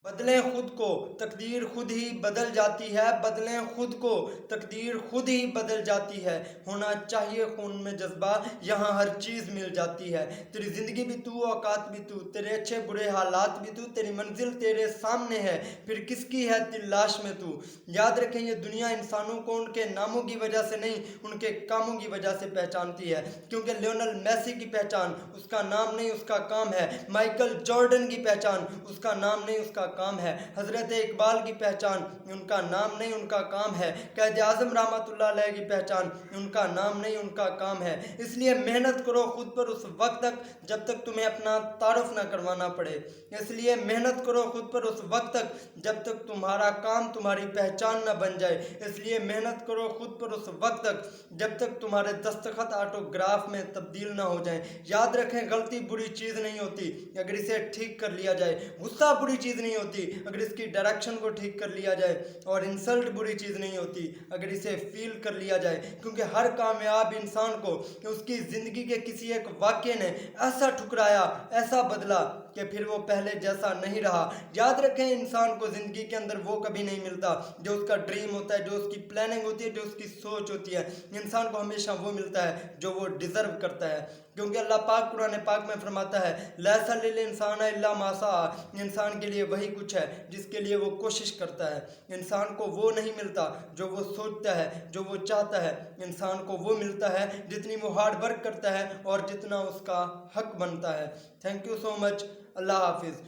بدلیں خود کو، تقدیر خود ہی بدل جاتی ہے، بدلیں خود کو، تقدیر خود ہی بدل جاتی ہے، ہونا چاہیے خون میں جذبہ، یہاں ہر چیز مل جاتی ہے، تیری زندگی بھی تو، اوقات بھی تو، تیرے اچھے برے حالات بھی تو، تیری منزل تیرے سامنے ہے، پھر کس کی ہے تلاش میں تو۔ یاد رکھیں یہ دنیا انسانوں کو ان کے ناموں کی وجہ سے نہیں، ان کے کاموں کی وجہ سے پہچانتی ہے، کیونکہ لیونل میسی کی پہچان اس کا نام نہیں اس کا کام ہے، مائیکل جارڈن کی پہچان اس کا نام نہیں اس کا کام ہے، حضرت اقبال کی پہچان ان کا نام نہیں ان کا کام ہے، قائد اعظم رحمۃ اللہ علیہ کی پہچان ان کا نام نہیں ان کا کام ہے۔ اس لیے محنت کرو خود پر اس وقت تک جب تک تمہیں اپنا تعارف نہ کروانا پڑے، اس لیے محنت کرو خود پر اس وقت تک جب تک تمہارا کام تمہاری پہچان نہ بن جائے، اس لیے محنت کرو خود پر اس وقت تک جب تک تمہارے دستخط آٹوگراف میں تبدیل نہ ہو جائیں۔ یاد رکھیں غلطی بری چیز نہیں ہوتی اگر اسے ٹھیک کر لیا جائے، غصہ بری چیز نہیں ہوتی اگر اس کی ڈائریکشن کو ٹھیک کر لیا جائے، اور انسلٹ بری چیز نہیں ہوتی اگر اسے فیل کر لیا جائے، کیونکہ ہر کامیاب انسان کو اس کی زندگی کے کسی ایک واقعے نے ایسا ٹھکرایا، ایسا بدلا کہ پھر وہ پہلے جیسا نہیں رہا۔ یاد رکھیں انسان کو زندگی کے اندر وہ کبھی نہیں ملتا جو اس کا ڈریم ہوتا ہے، جو اس کی پلاننگ ہوتی ہے، جو اس کی سوچ ہوتی ہے، انسان کو ہمیشہ وہ ملتا ہے جو وہ ڈیزرو کرتا ہے، کیونکہ اللہ پاک قرآن پاک میں فرماتا ہے لیس للانسان الا ما سعی، انسان کے لیے وہی کچھ ہے جس کے لیے وہ کوشش کرتا ہے، انسان کو وہ نہیں ملتا جو وہ سوچتا ہے، جو وہ چاہتا ہے، انسان کو وہ ملتا ہے جتنی وہ ہارڈ ورک کرتا ہے اور جتنا اس کا حق بنتا ہے۔ تھینک یو سو مچ، اللہ حافظ۔